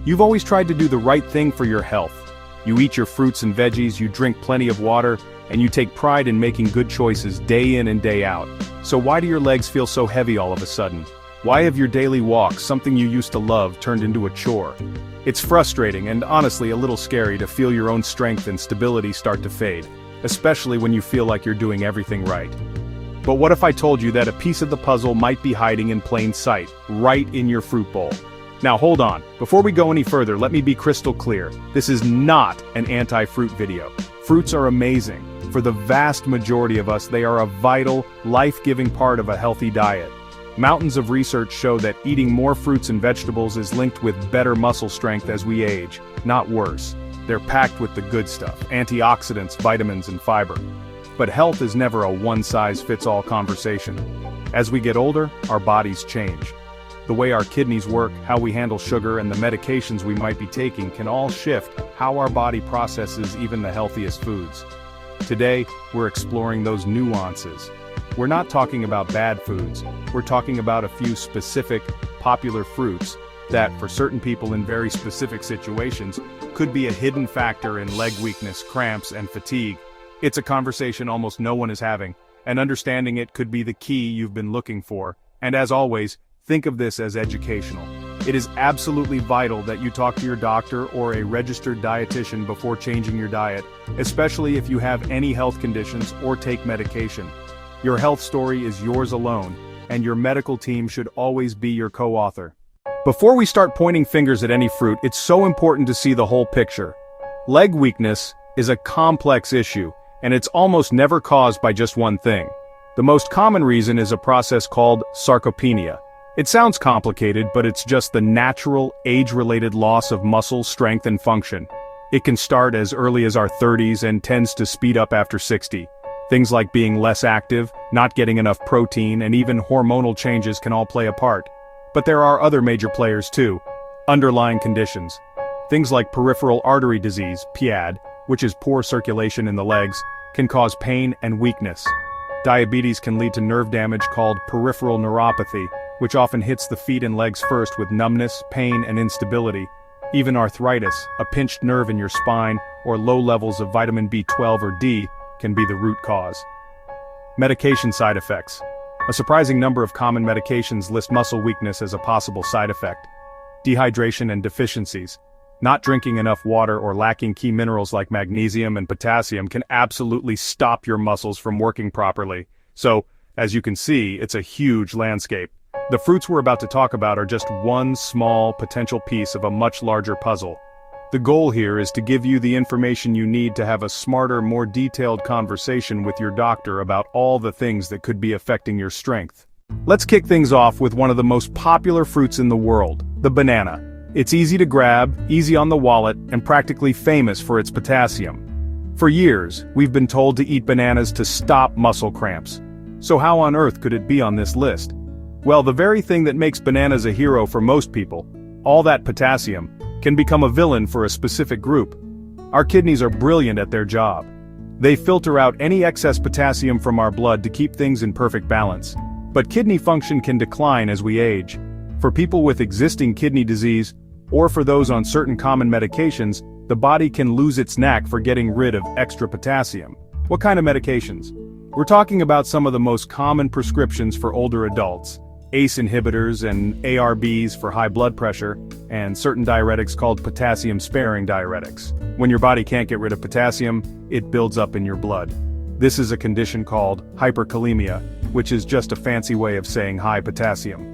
You've always tried to do the right thing for your health. You eat your fruits and veggies, you drink plenty of water, and you take pride in making good choices day in and day out. So why do your legs feel so heavy all of a sudden? Why have your daily walks, something you used to love, turned into a chore? It's frustrating and honestly a little scary to feel your own strength and stability start to fade, especially when you feel like you're doing everything right. But what if I told you that a piece of the puzzle might be hiding in plain sight, right in your fruit bowl? Now hold on, before we go any further, let me be crystal clear. This is not an anti-fruit video. Fruits are amazing. For the vast majority of us, they are a vital, life-giving part of a healthy diet. Mountains of research show that eating more fruits and vegetables is linked with better muscle strength as we age, not worse. They're packed with the good stuff, antioxidants, vitamins, and fiber. But health is never a one-size-fits-all conversation. As we get older, our bodies change. The way our kidneys work, how we handle sugar, and the medications we might be taking can all shift how our body processes even the healthiest foods. Today, we're exploring those nuances. We're not talking about bad foods, we're talking about a few specific, popular fruits that, for certain people in very specific situations, could be a hidden factor in leg weakness, cramps, and fatigue. It's a conversation almost no one is having, and understanding it could be the key you've been looking for. And as always, think of this as educational. It is absolutely vital that you talk to your doctor or a registered dietitian before changing your diet, especially if you have any health conditions or take medication. Your health story is yours alone, and your medical team should always be your co-author. Before we start pointing fingers at any fruit, it's so important to see the whole picture. Leg weakness is a complex issue, and it's almost never caused by just one thing. The most common reason is a process called sarcopenia. It sounds complicated, but it's just the natural, age-related loss of muscle strength and function. It can start as early as our 30s and tends to speed up after 60. Things like being less active, not getting enough protein, and even hormonal changes can all play a part. But there are other major players too. Underlying conditions. Things like peripheral artery disease, PAD, which is poor circulation in the legs, can cause pain and weakness. Diabetes can lead to nerve damage called peripheral neuropathy, which often hits the feet and legs first with numbness, pain, and instability. Even arthritis, a pinched nerve in your spine, or low levels of vitamin B12 or D can be the root cause. Medication side effects. A surprising number of common medications list muscle weakness as a possible side effect. Dehydration and deficiencies. Not drinking enough water or lacking key minerals like magnesium and potassium can absolutely stop your muscles from working properly. So, as you can see, it's a huge landscape. The fruits we're about to talk about are just one small potential piece of a much larger puzzle. The goal here is to give you the information you need to have a smarter, more detailed conversation with your doctor about all the things that could be affecting your strength. Let's kick things off with one of the most popular fruits in the world, the banana. It's easy to grab, easy on the wallet, and practically famous for its potassium. For years, we've been told to eat bananas to stop muscle cramps. So how on earth could it be on this list? Well, the very thing that makes bananas a hero for most people, all that potassium, can become a villain for a specific group. Our kidneys are brilliant at their job. They filter out any excess potassium from our blood to keep things in perfect balance. But kidney function can decline as we age. For people with existing kidney disease, or for those on certain common medications, the body can lose its knack for getting rid of extra potassium. What kind of medications? We're talking about some of the most common prescriptions for older adults. ACE inhibitors and ARBs for high blood pressure, and certain diuretics called potassium-sparing diuretics. When your body can't get rid of potassium, it builds up in your blood. This is a condition called hyperkalemia, which is just a fancy way of saying high potassium.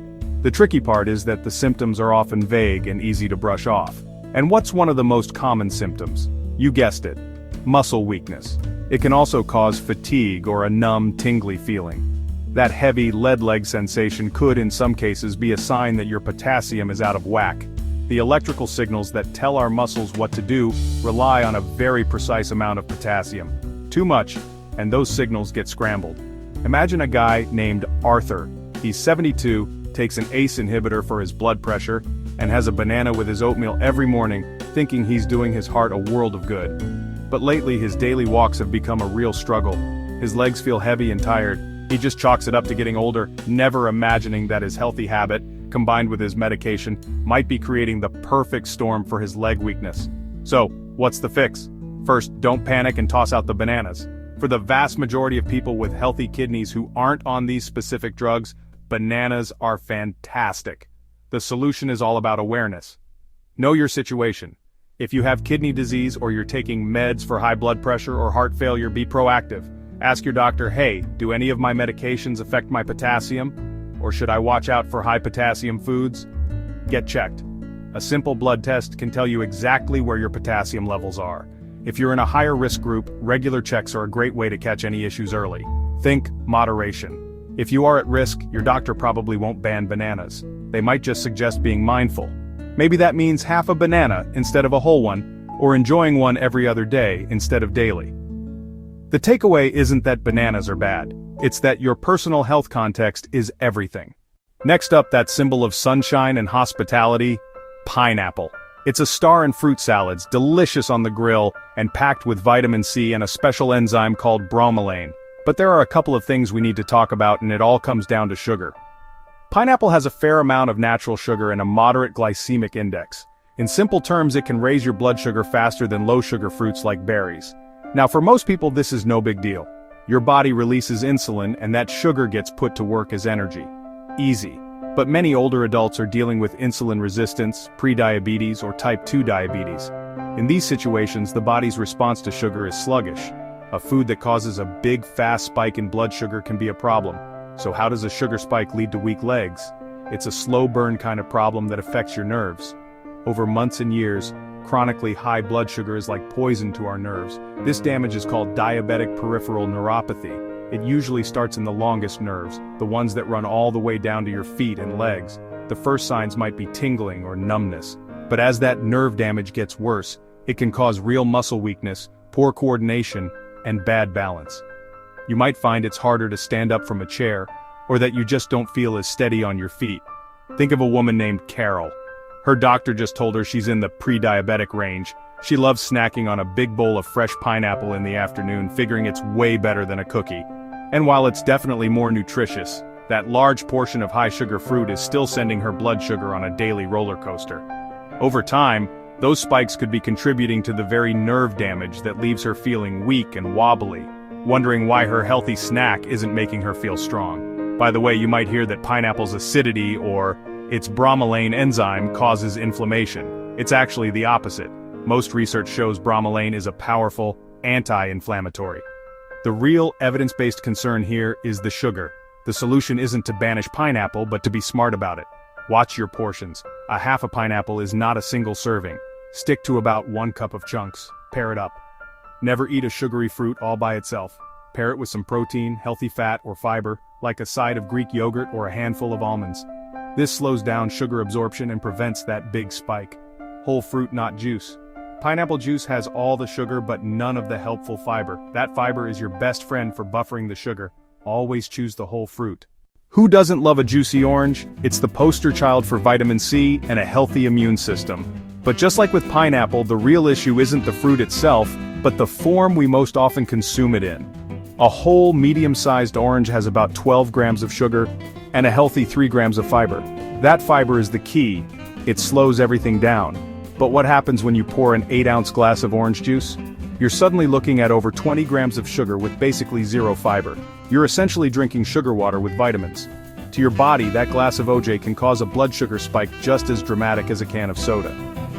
The tricky part is that the symptoms are often vague and easy to brush off. And what's one of the most common symptoms? You guessed it, muscle weakness. It can also cause fatigue or a numb, tingly feeling. That heavy, lead-leg sensation could in some cases be a sign that your potassium is out of whack. The electrical signals that tell our muscles what to do rely on a very precise amount of potassium. Too much, and those signals get scrambled. Imagine a guy named Arthur. He's 72, takes an ACE inhibitor for his blood pressure, and has a banana with his oatmeal every morning, thinking he's doing his heart a world of good. But lately his daily walks have become a real struggle. His legs feel heavy and tired. He just chalks it up to getting older, never imagining that his healthy habit, combined with his medication, might be creating the perfect storm for his leg weakness. So, what's the fix? First, don't panic and toss out the bananas. For the vast majority of people with healthy kidneys who aren't on these specific drugs, bananas are fantastic. The solution is all about awareness. Know your situation. If you have kidney disease or you're taking meds for high blood pressure or heart failure, be proactive. Ask your doctor, hey, do any of my medications affect my potassium? Or should I watch out for high potassium foods? Get checked. A simple blood test can tell you exactly where your potassium levels are. If you're in a higher risk group, regular checks are a great way to catch any issues early. Think moderation. If you are at risk, your doctor probably won't ban bananas. They might just suggest being mindful. Maybe that means half a banana instead of a whole one, or enjoying one every other day instead of daily. The takeaway isn't that bananas are bad. It's that your personal health context is everything. Next up, that symbol of sunshine and hospitality, pineapple. It's a star in fruit salads, delicious on the grill, and packed with vitamin C and a special enzyme called bromelain. But there are a couple of things we need to talk about, and it all comes down to sugar. Pineapple has a fair amount of natural sugar and a moderate glycemic index. In simple terms, it can raise your blood sugar faster than low-sugar fruits like berries. Now, for most people, this is no big deal. Your body releases insulin, and that sugar gets put to work as energy. Easy. But many older adults are dealing with insulin resistance, prediabetes, or type 2 diabetes. In these situations, the body's response to sugar is sluggish. A food that causes a big, fast spike in blood sugar can be a problem. So how does a sugar spike lead to weak legs? It's a slow burn kind of problem that affects your nerves. Over months and years, chronically high blood sugar is like poison to our nerves. This damage is called diabetic peripheral neuropathy. It usually starts in the longest nerves, the ones that run all the way down to your feet and legs. The first signs might be tingling or numbness. But as that nerve damage gets worse, it can cause real muscle weakness, poor coordination, and bad balance. You might find it's harder to stand up from a chair, or that you just don't feel as steady on your feet. Think of a woman named Carol. Her doctor just told her she's in the pre-diabetic range. She loves snacking on a big bowl of fresh pineapple in the afternoon, figuring it's way better than a cookie. And while it's definitely more nutritious, that large portion of high-sugar fruit is still sending her blood sugar on a daily roller coaster. Over time, those spikes could be contributing to the very nerve damage that leaves her feeling weak and wobbly, wondering why her healthy snack isn't making her feel strong. By the way, you might hear that pineapple's acidity or its bromelain enzyme causes inflammation. It's actually the opposite. Most research shows bromelain is a powerful anti-inflammatory. The real evidence-based concern here is the sugar. The solution isn't to banish pineapple, but to be smart about it. Watch your portions. A half a pineapple is not a single serving. Stick to about 1 cup of chunks. Pair it up. Never eat a sugary fruit all by itself. Pair it with some protein, healthy fat, or fiber, like a side of Greek yogurt or a handful of almonds. This slows down sugar absorption and prevents that big spike. Whole fruit, not juice. Pineapple juice has all the sugar but none of the helpful fiber. That fiber is your best friend for buffering the sugar. Always choose the whole fruit. Who doesn't love a juicy orange? It's the poster child for vitamin C and a healthy immune system. But just like with pineapple, the real issue isn't the fruit itself, but the form we most often consume it in. A whole medium-sized orange has about 12 grams of sugar and a healthy 3 grams of fiber. That fiber is the key. It slows everything down. But what happens when you pour an 8-ounce glass of orange juice? You're suddenly looking at over 20 grams of sugar with basically zero fiber. You're essentially drinking sugar water with vitamins. To your body, that glass of OJ can cause a blood sugar spike just as dramatic as a can of soda.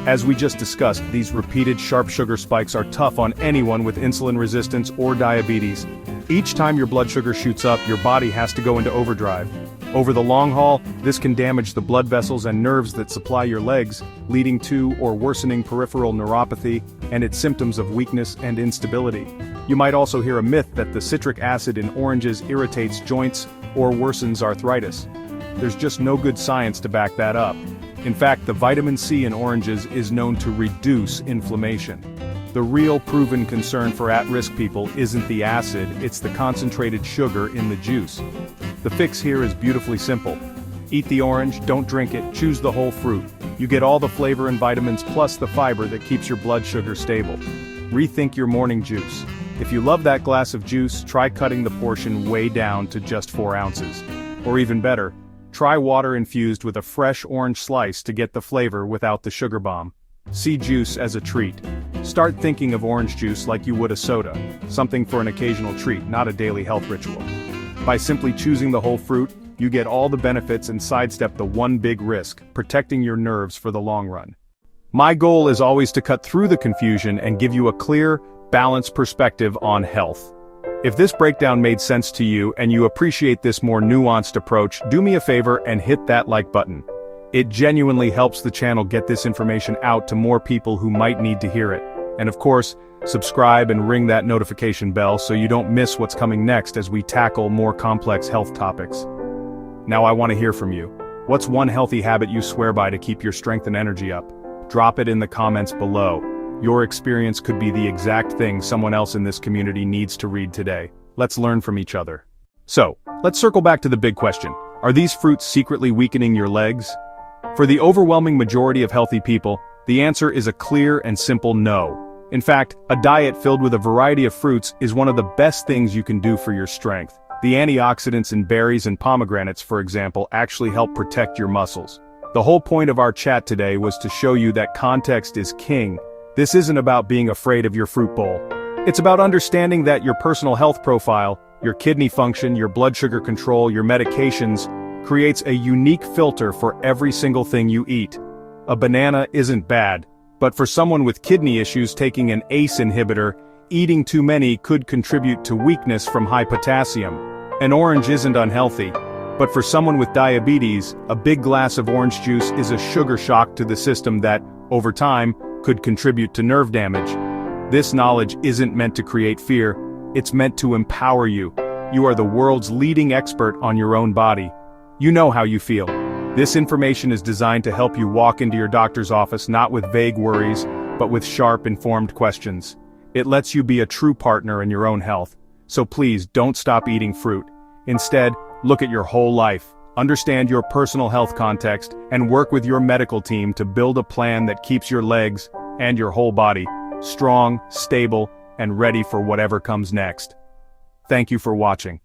As we just discussed, these repeated sharp sugar spikes are tough on anyone with insulin resistance or diabetes. Each time your blood sugar shoots up, your body has to go into overdrive. Over the long haul, this can damage the blood vessels and nerves that supply your legs, leading to or worsening peripheral neuropathy and its symptoms of weakness and instability. You might also hear a myth that the citric acid in oranges irritates joints or worsens arthritis. There's just no good science to back that up. In fact, the vitamin C in oranges is known to reduce inflammation. The real proven concern for at-risk people isn't the acid, it's the concentrated sugar in the juice. The fix here is beautifully simple. Eat the orange, don't drink it, choose the whole fruit. You get all the flavor and vitamins plus the fiber that keeps your blood sugar stable. Rethink your morning juice. If you love that glass of juice, try cutting the portion way down to just 4 ounces. Or even better, Try water infused with a fresh orange slice to get the flavor without the sugar bomb. See juice as a treat. Start thinking of orange juice like you would a soda, something for an occasional treat, not a daily health ritual. By simply choosing the whole fruit, you get all the benefits and sidestep the one big risk, protecting your nerves for the long run. My goal is always to cut through the confusion and give you a clear, balanced perspective on health. If this breakdown made sense to you and you appreciate this more nuanced approach, do me a favor and hit that like button. It genuinely helps the channel get this information out to more people who might need to hear it. And of course, subscribe and ring that notification bell so you don't miss what's coming next as we tackle more complex health topics. Now I want to hear from you. What's one healthy habit you swear by to keep your strength and energy up? Drop it in the comments below. Your experience could be the exact thing someone else in this community needs to read today. Let's learn from each other. So, let's circle back to the big question. Are these fruits secretly weakening your legs? For the overwhelming majority of healthy people, the answer is a clear and simple no. In fact, a diet filled with a variety of fruits is one of the best things you can do for your strength. The antioxidants in berries and pomegranates, for example, actually help protect your muscles. The whole point of our chat today was to show you that context is king. This isn't about being afraid of your fruit bowl. It's about understanding that your personal health profile, your kidney function, your blood sugar control, your medications, creates a unique filter for every single thing you eat. A banana isn't bad, but for someone with kidney issues taking an ACE inhibitor, eating too many could contribute to weakness from high potassium. An orange isn't unhealthy, but for someone with diabetes, a big glass of orange juice is a sugar shock to the system that, over time, could contribute to nerve damage. This knowledge isn't meant to create fear, it's meant to empower you. You are the world's leading expert on your own body. You know how you feel. This information is designed to help you walk into your doctor's office not with vague worries, but with sharp, informed questions. It lets you be a true partner in your own health. So please don't stop eating fruit. Instead, look at your whole life. Understand your personal health context, and work with your medical team to build a plan that keeps your legs, and your whole body, strong, stable, and ready for whatever comes next. Thank you for watching.